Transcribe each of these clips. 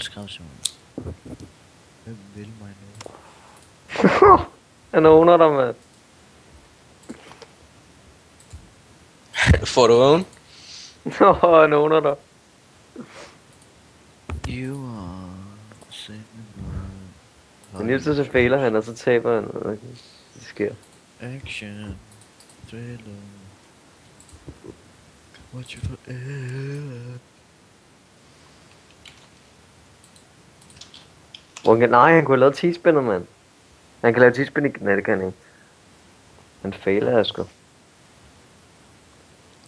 skrev Simon. Hvem vil mig nu? Han er under dig, mand. Får du oven? Han er under dig. You are sending Men lige så fejler han, og så taber han. Okay. Det sker. Action, thriller, watch you forever. Nej, han kunne have lavet T-spinner, mand. Han kan lave T-spin i... Nej, det kan han ikke. Han fejler jeg sgu.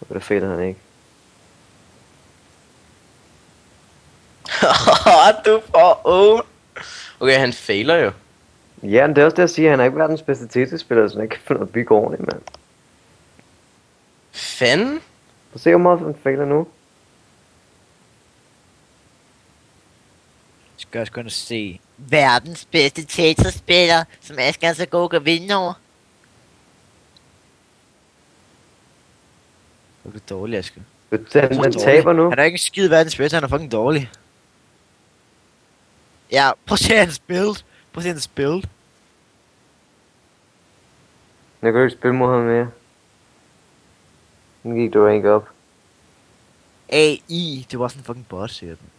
Og det fejler han ikke. Du får oven. Okay, han fejler jo. Ja, men det er også det, jeg siger. Han er ikke verdens bedste Tetris-spiller, så han ikke kan finde noget at bygge ordentligt, mand. Fanden? Prøv at se, hvor meget han fejler nu. Skal jeg også se verdens bedste Tetris-spiller, som Asger så god kan vinde over. Det er dårlig, Asger. Han taber nu. Han er ikke en skid verdens bedste, han er fucking dårlig. Ja, prøv at se hans build. Prøv at se hans build. Jeg kan jo ikke spille mod ham mere. Nu gik du rank op. AI, det var sådan en fucking bot, siger den.